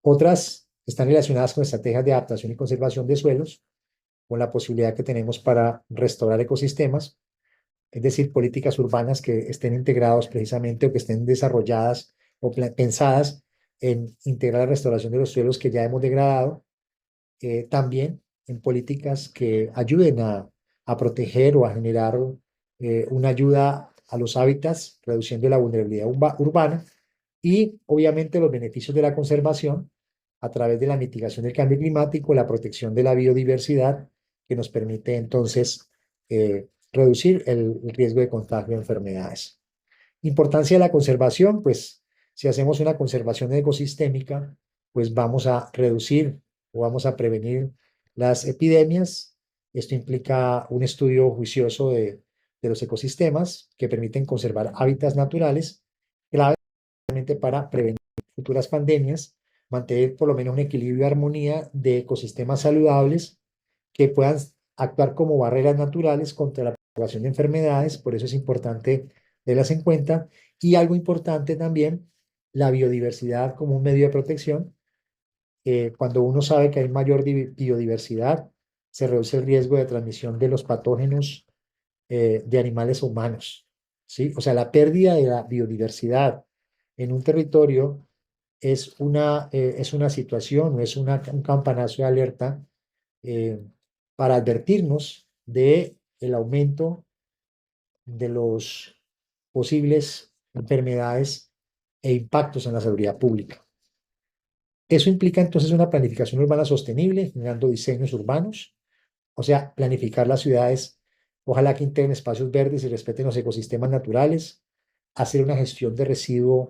Otras están relacionadas con estrategias de adaptación y conservación de suelos, con la posibilidad que tenemos para restaurar ecosistemas, es decir, políticas urbanas que estén integradas precisamente o que estén desarrolladas o pensadas en integrar la restauración de los suelos que ya hemos degradado, también en políticas que ayuden a proteger o a generar una ayuda a los hábitats, reduciendo la vulnerabilidad urbana y obviamente los beneficios de la conservación a través de la mitigación del cambio climático, la protección de la biodiversidad, que nos permite entonces reducir el riesgo de contagio de enfermedades. Importancia de la conservación, pues si hacemos una conservación ecosistémica, pues vamos a reducir o vamos a prevenir las epidemias. Esto implica un estudio juicioso de los ecosistemas que permiten conservar hábitats naturales, clave para prevenir futuras pandemias, mantener por lo menos un equilibrio y armonía de ecosistemas saludables que puedan actuar como barreras naturales contra la propagación de enfermedades. Por eso es importante tenerlas en cuenta. Y algo importante también, la biodiversidad como un medio de protección. Cuando uno sabe que hay mayor biodiversidad, se reduce el riesgo de transmisión de los patógenos de animales humanos, ¿sí? O sea, la pérdida de la biodiversidad en un territorio es una situación, es un campanazo de alerta eh, para advertirnos de el aumento de los posibles enfermedades e impactos en la seguridad pública. Eso implica entonces una planificación urbana sostenible, generando diseños urbanos, o sea, planificar las ciudades, ojalá que integren espacios verdes y respeten los ecosistemas naturales, hacer una gestión de residuo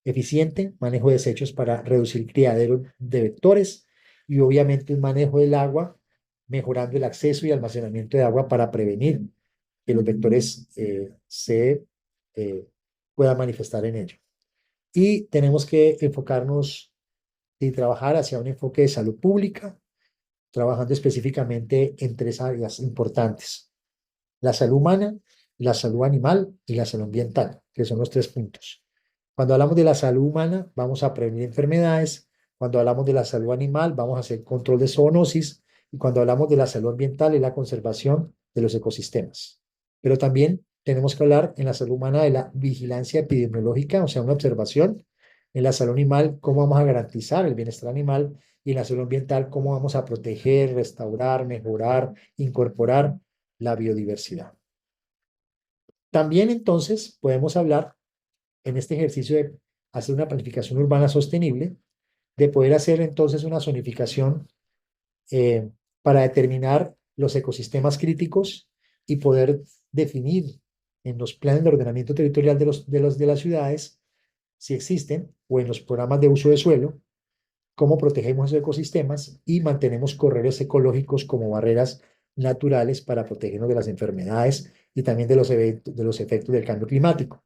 eficiente, manejo de desechos para reducir criadero de vectores y obviamente un manejo del agua, mejorando el acceso y almacenamiento de agua para prevenir que los vectores se eh, puedan manifestar en ello. Y tenemos que enfocarnos y trabajar hacia un enfoque de salud pública, trabajando específicamente en tres áreas importantes: la salud humana, la salud animal y la salud ambiental, que son los tres puntos. Cuando hablamos de la salud humana, vamos a prevenir enfermedades. Cuando hablamos de la salud animal, vamos a hacer control de zoonosis. Y cuando hablamos de la salud ambiental, es la conservación de los ecosistemas. Pero también tenemos que hablar en la salud humana de la vigilancia epidemiológica, o sea, una observación. En la salud animal, cómo vamos a garantizar el bienestar animal. Y en la salud ambiental, cómo vamos a proteger, restaurar, mejorar, incorporar la biodiversidad. También entonces podemos hablar en este ejercicio de hacer una planificación urbana sostenible, de poder hacer entonces una zonificación eh, para determinar los ecosistemas críticos y poder definir en los planes de ordenamiento territorial de las ciudades, si existen, o en los programas de uso de suelo, cómo protegemos esos ecosistemas y mantenemos corredores ecológicos como barreras naturales para protegernos de las enfermedades y también de los efectos del cambio climático.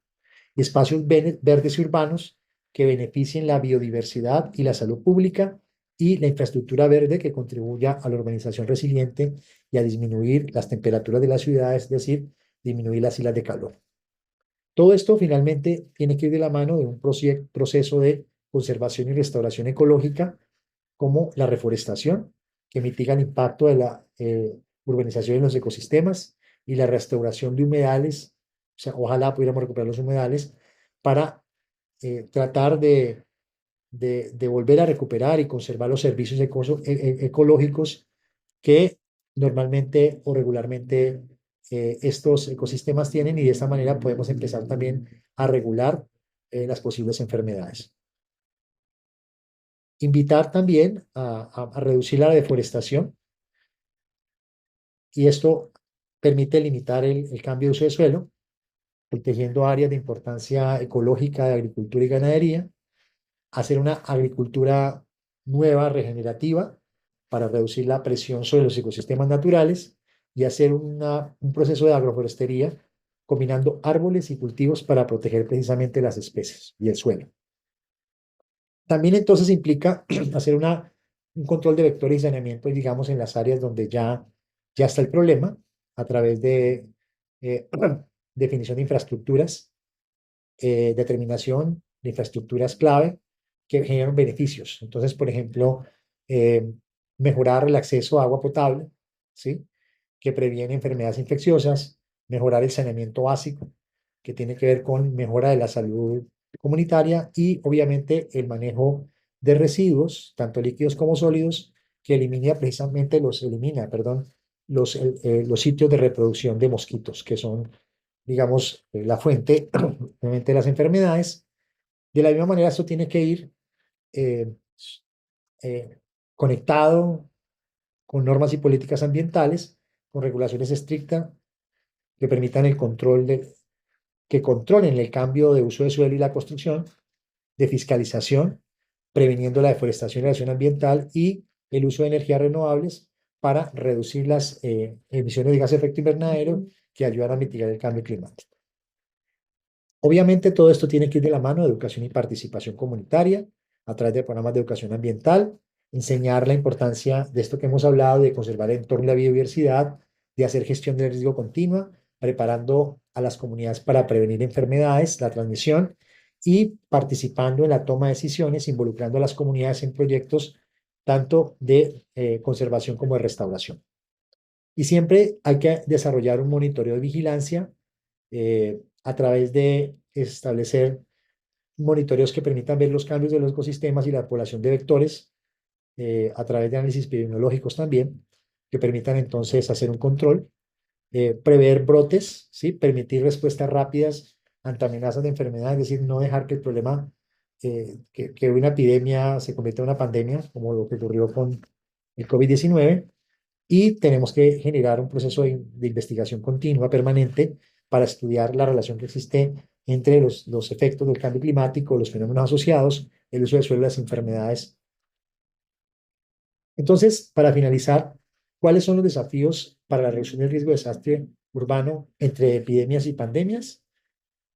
Espacios verdes y urbanos que beneficien la biodiversidad y la salud pública y la infraestructura verde que contribuya a la urbanización resiliente y a disminuir las temperaturas de las ciudades, es decir, disminuir las islas de calor. Todo esto finalmente tiene que ir de la mano de un proceso de conservación y restauración ecológica como la reforestación, que mitiga el impacto de la urbanización en los ecosistemas, y la restauración de humedales, o sea, ojalá pudiéramos recuperar los humedales para tratar de volver a recuperar y conservar los servicios ecológicos que normalmente o regularmente estos ecosistemas tienen, y de esta manera podemos empezar también a regular las posibles enfermedades. Invitar también a reducir la deforestación, y esto permite limitar el cambio de uso de suelo, protegiendo áreas de importancia ecológica de agricultura y ganadería, hacer una agricultura nueva, regenerativa, para reducir la presión sobre los ecosistemas naturales, y hacer un proceso de agroforestería combinando árboles y cultivos para proteger precisamente las especies y el suelo. También entonces implica hacer un control de vectores y saneamiento, digamos, en las áreas donde ya está el problema, a través de eh, definición de infraestructuras, determinación de infraestructuras clave que generan beneficios. Entonces, por ejemplo, eh, mejorar el acceso a agua potable, ¿sí? Que previene enfermedades infecciosas, mejorar el saneamiento básico, que tiene que ver con mejora de la salud comunitaria, y obviamente el manejo de residuos, tanto líquidos como sólidos, que elimina, perdón, los sitios de reproducción de mosquitos, que son, digamos, la fuente obviamente de las enfermedades. De la misma manera, esto tiene que ir eh, eh, conectado con normas y políticas ambientales, con regulaciones estrictas que permitan que controlen el cambio de uso de suelo y la construcción, de fiscalización, previniendo la deforestación y la acción ambiental, y el uso de energías renovables para reducir las emisiones de gas de efecto invernadero que ayudan a mitigar el cambio climático. Obviamente todo esto tiene que ir de la mano de educación y participación comunitaria a través de programas de educación ambiental, enseñar la importancia de esto que hemos hablado, de conservar el entorno y la biodiversidad, de hacer gestión del riesgo continua, preparando a las comunidades para prevenir enfermedades, la transmisión, y participando en la toma de decisiones, involucrando a las comunidades en proyectos tanto de conservación como de restauración. Y siempre hay que desarrollar un monitoreo de vigilancia a través de establecer monitoreos que permitan ver los cambios de los ecosistemas y la población de vectores, a través de análisis epidemiológicos también, que permitan entonces hacer un control, prever brotes, ¿sí? Permitir respuestas rápidas ante amenazas de enfermedad, es decir, no dejar que el problema, que una epidemia se convierta en una pandemia, como lo que ocurrió con el COVID-19. Y tenemos que generar un proceso de investigación continua, permanente, para estudiar la relación que existe entre los efectos del cambio climático, los fenómenos asociados, el uso del suelo y las enfermedades. Entonces, para finalizar, ¿cuáles son los desafíos para la reducción del riesgo de desastre urbano entre epidemias y pandemias?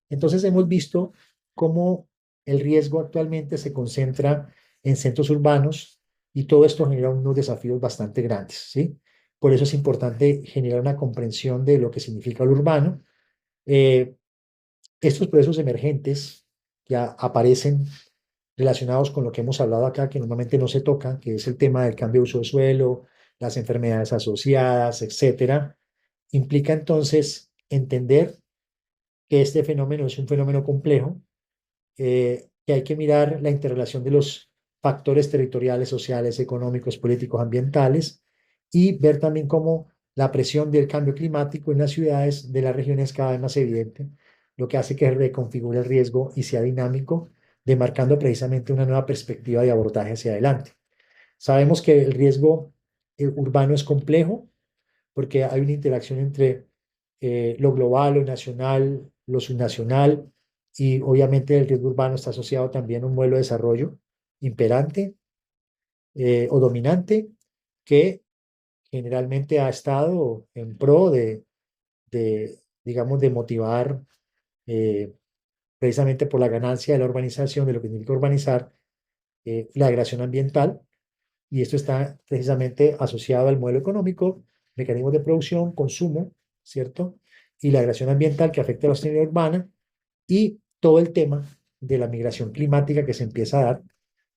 Entonces, hemos visto cómo el riesgo actualmente se concentra en centros urbanos, y todo esto genera unos desafíos bastante grandes, ¿sí? Por eso es importante generar una comprensión de lo que significa lo urbano. Eh, Estos procesos emergentes que aparecen relacionados con lo que hemos hablado acá, que normalmente no se tocan, que es el tema del cambio de uso de suelo, las enfermedades asociadas, etcétera, implica entonces entender que este fenómeno es un fenómeno complejo, que hay que mirar la interrelación de los factores territoriales, sociales, económicos, políticos, ambientales, y ver también cómo la presión del cambio climático en las ciudades de las regiones es cada vez más evidente, lo que hace que reconfigure el riesgo y sea dinámico, demarcando precisamente una nueva perspectiva de abordaje hacia adelante. Sabemos que el riesgo urbano es complejo porque hay una interacción entre lo global, lo nacional, lo subnacional, y obviamente el riesgo urbano está asociado también a un modelo de desarrollo imperante o dominante que generalmente ha estado en pro digamos, de motivar eh, precisamente por la ganancia de la urbanización, de lo que significa urbanizar, la degradación ambiental, y esto está precisamente asociado al modelo económico, mecanismos de producción, consumo, ¿cierto? Y la degradación ambiental que afecta a la sostenibilidad urbana, y todo el tema de la migración climática que se empieza a dar,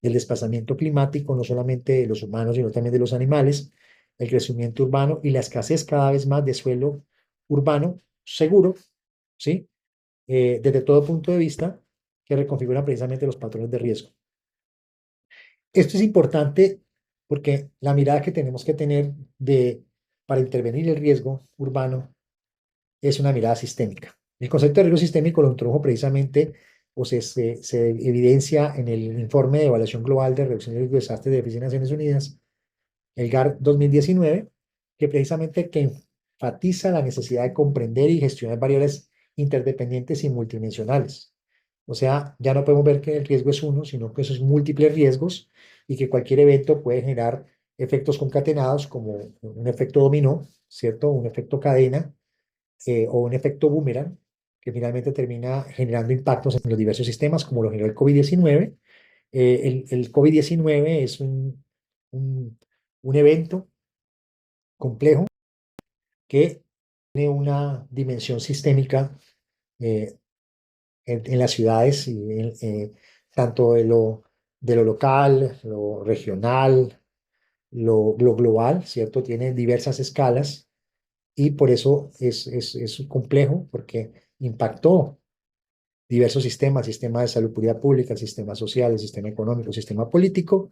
del desplazamiento climático, no solamente de los humanos, sino también de los animales, el crecimiento urbano y la escasez cada vez más de suelo urbano seguro, ¿sí? Desde todo punto de vista, que reconfigura precisamente los patrones de riesgo. Esto es importante porque la mirada que tenemos que tener para intervenir el riesgo urbano es una mirada sistémica. El concepto de riesgo sistémico lo introdujo precisamente o se evidencia en el informe de evaluación global de reducción de riesgo de desastres de las Naciones Unidas, el GAR 2019, que precisamente que enfatiza la necesidad de comprender y gestionar variables interdependientes y multidimensionales. O sea, ya no podemos ver que el riesgo es uno, sino que esos múltiples riesgos y que cualquier evento puede generar efectos concatenados como un efecto dominó, ¿cierto? Un efecto cadena o un efecto boomerang que finalmente termina generando impactos en los diversos sistemas, como lo generó el COVID-19. El COVID-19 es un, un evento complejo que tiene una dimensión sistémica eh, en las ciudades, y tanto de lo local, lo regional, lo global, ¿cierto? Tiene diversas escalas y por eso es complejo, porque impactó diversos sistemas, sistema de salud pública, el sistema social, el sistema económico, el sistema político.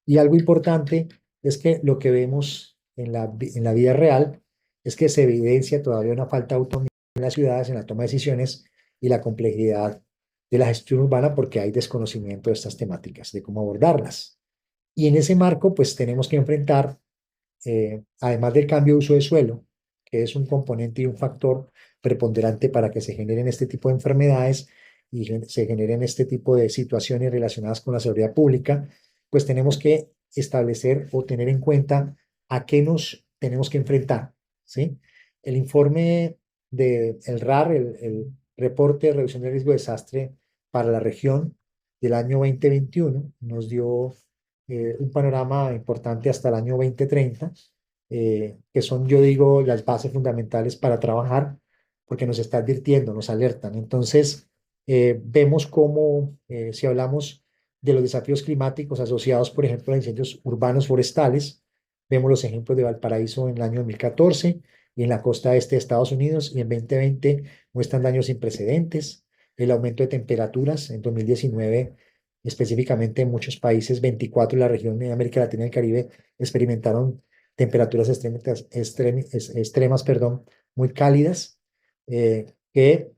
Y algo importante es que lo que vemos en la vida real es que se evidencia todavía una falta de autonomía en las ciudades, en la toma de decisiones y la complejidad de la gestión urbana porque hay desconocimiento de estas temáticas, de cómo abordarlas. Y en ese marco, pues tenemos que enfrentar, además del cambio de uso de suelo, que es un componente y un factor preponderante para que se generen este tipo de enfermedades y se generen este tipo de situaciones relacionadas con la seguridad pública, pues tenemos que establecer o tener en cuenta a qué nos tenemos que enfrentar, ¿sí? El informe del RAR, el reporte de reducción de riesgo de desastre para la región del año 2021, nos dio un panorama importante hasta el año 2030, que son, yo digo, las bases fundamentales para trabajar, porque nos está advirtiendo, nos alertan. Entonces, vemos cómo, si hablamos de los desafíos climáticos asociados, por ejemplo, a incendios urbanos forestales, vemos los ejemplos de Valparaíso en el año 2014 y en la costa este de Estados Unidos, y en 2020 muestran daños sin precedentes, el aumento de temperaturas en 2019 específicamente en muchos países, 24 de la región de América Latina y el Caribe experimentaron temperaturas extremas, perdón, muy cálidas, que,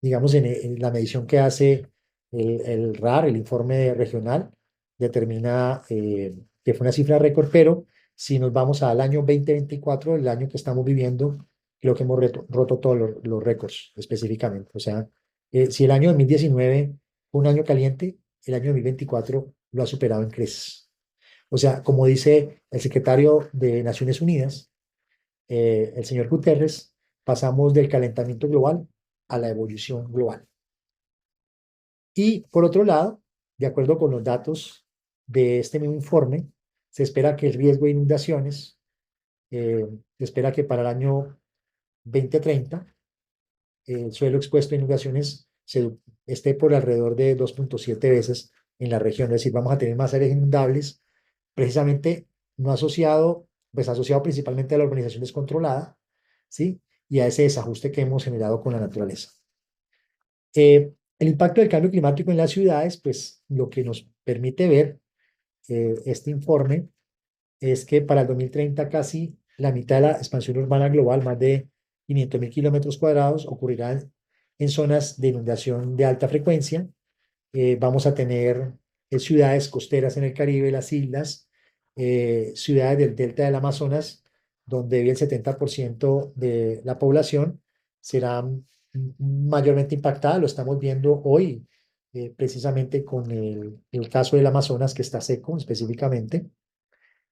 digamos, en la medición que hace el RAR, el informe regional, determina que fue una cifra récord, pero si nos vamos al año 2024, el año que estamos viviendo, creo que hemos roto todos los récords específicamente. O sea, si el año 2019 fue un año caliente, el año 2024 lo ha superado en creces. O sea, como dice el secretario de Naciones Unidas, el señor Guterres, pasamos del calentamiento global a la evolución global. Y por otro lado, de acuerdo con los datos de este mismo informe, se espera que el riesgo de inundaciones, se espera que para el año 2030, el suelo expuesto a inundaciones esté por alrededor de 2.7 veces en la región. Es decir, vamos a tener más áreas inundables, precisamente no asociado, pues asociado principalmente a la urbanización descontrolada, ¿sí? Y a ese desajuste que hemos generado con la naturaleza. El impacto del cambio climático en las ciudades, pues lo que nos permite ver este informe es que para el 2030 casi la mitad de la expansión urbana global, más de 500.000 kilómetros cuadrados, ocurrirá en zonas de inundación de alta frecuencia. Vamos a tener ciudades costeras en el Caribe, las islas, ciudades del delta del Amazonas, donde el 70% de la población será mayormente impactada. Lo estamos viendo hoy, precisamente con el caso del Amazonas, que está seco específicamente.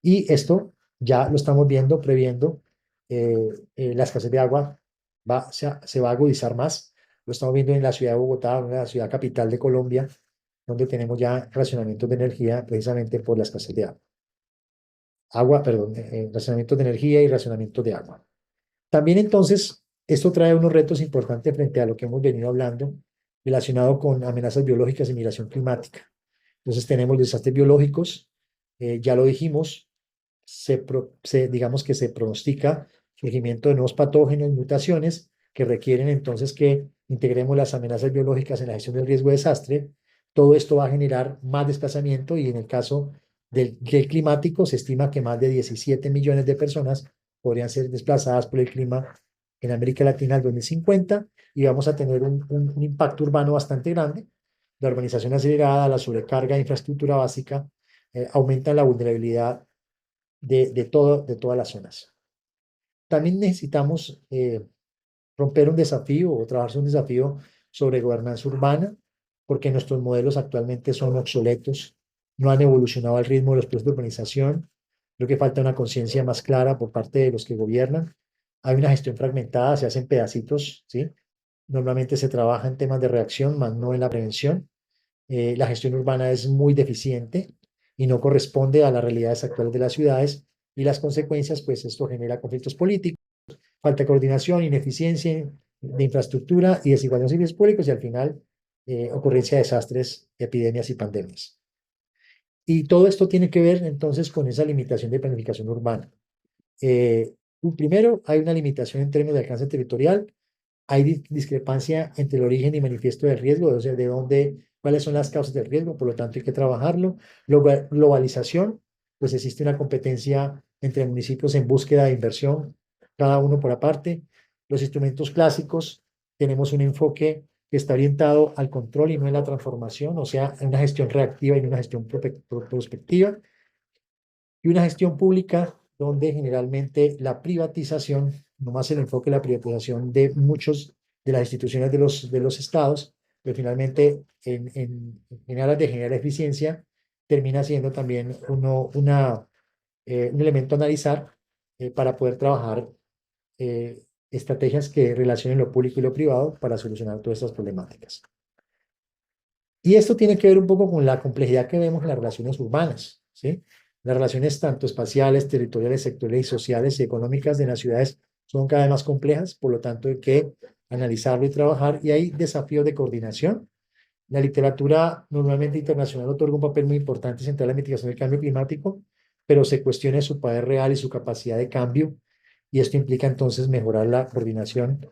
Y esto ya lo estamos viendo, previendo, eh, la escasez de agua se va a agudizar más. Lo estamos viendo en la ciudad de Bogotá, en la ciudad capital de Colombia, donde tenemos ya racionamientos de energía precisamente por la escasez de agua. Perdón, racionamientos de energía y racionamientos de agua. También entonces, esto trae unos retos importantes frente a lo que hemos venido hablando relacionado con amenazas biológicas y migración climática. Entonces tenemos desastres biológicos, ya lo dijimos, digamos que se pronostica surgimiento de nuevos patógenos, mutaciones que requieren entonces que integremos las amenazas biológicas en la gestión del riesgo de desastre. Todo esto va a generar más desplazamiento y en el caso del climático se estima que más de 17 millones de personas podrían ser desplazadas por el clima en América Latina al 2050 y vamos a tener un impacto urbano bastante grande. La urbanización acelerada, la sobrecarga de infraestructura básica aumentan la vulnerabilidad de todas las zonas. También necesitamos romper un desafío o trabajarse un desafío sobre gobernanza urbana, porque nuestros modelos actualmente son obsoletos, no han evolucionado al ritmo de los procesos de urbanización. Creo que falta una conciencia más clara por parte de los que gobiernan. Hay una gestión fragmentada, se hacen pedacitos, ¿sí? Normalmente se trabaja en temas de reacción, más no en la prevención. La gestión urbana es muy deficiente y no corresponde a las realidades actuales de las ciudades y las consecuencias, pues esto genera conflictos políticos, falta de coordinación, ineficiencia de infraestructura y desigualdad en servicios públicos y al final ocurrencia de desastres, epidemias y pandemias. Y todo esto tiene que ver entonces con esa limitación de planificación urbana. Primero, hay una limitación en términos de alcance territorial, hay discrepancia entre el origen y manifiesto del riesgo, o sea, de dónde, cuáles son las causas del riesgo, por lo tanto hay que trabajarlo. Globalización, pues existe una competencia entre municipios en búsqueda de inversión, cada uno por aparte. Los instrumentos clásicos, tenemos un enfoque que está orientado al control y no en la transformación, o sea, en una gestión reactiva y en una gestión prospectiva, y una gestión pública donde generalmente la privatización, no más el enfoque de la privatización de muchos de las instituciones de los estados, pero finalmente en aras de generar eficiencia, termina siendo también un elemento a analizar para poder trabajar estrategias que relacionen lo público y lo privado para solucionar todas estas problemáticas. Y esto tiene que ver un poco con la complejidad que vemos en las relaciones urbanas, ¿sí? Las relaciones tanto espaciales, territoriales, sectoriales, sociales y económicas de las ciudades son cada vez más complejas, por lo tanto hay que analizarlo y trabajar, y hay desafíos de coordinación. La literatura normalmente internacional otorga un papel muy importante central en la mitigación del cambio climático, pero se cuestiona su poder real y su capacidad de cambio, y esto implica entonces mejorar la coordinación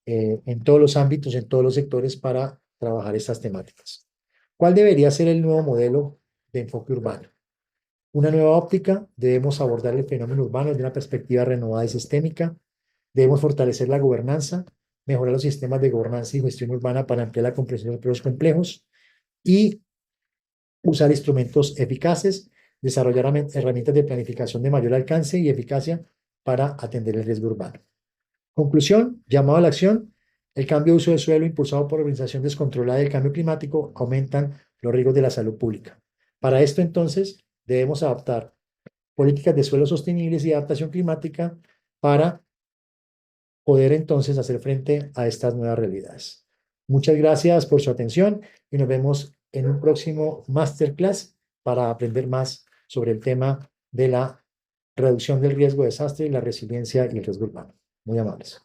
en todos los ámbitos, en todos los sectores para trabajar estas temáticas. ¿Cuál debería ser el nuevo modelo de enfoque urbano? Una nueva óptica, debemos abordar el fenómeno urbano desde una perspectiva renovada y sistémica, debemos fortalecer la gobernanza, mejorar los sistemas de gobernanza y gestión urbana para ampliar la comprensión de procesos complejos y usar instrumentos eficaces, desarrollar herramientas de planificación de mayor alcance y eficacia para atender el riesgo urbano. Conclusión, llamado a la acción, el cambio de uso del suelo impulsado por la organización descontrolada del cambio climático aumentan los riesgos de la salud pública. Para esto, entonces, debemos adaptar políticas de suelo sostenibles y adaptación climática para poder entonces hacer frente a estas nuevas realidades. Muchas gracias por su atención y nos vemos en un próximo masterclass para aprender más sobre el tema de la reducción del riesgo de desastre y la resiliencia y el riesgo urbano. Muy amables.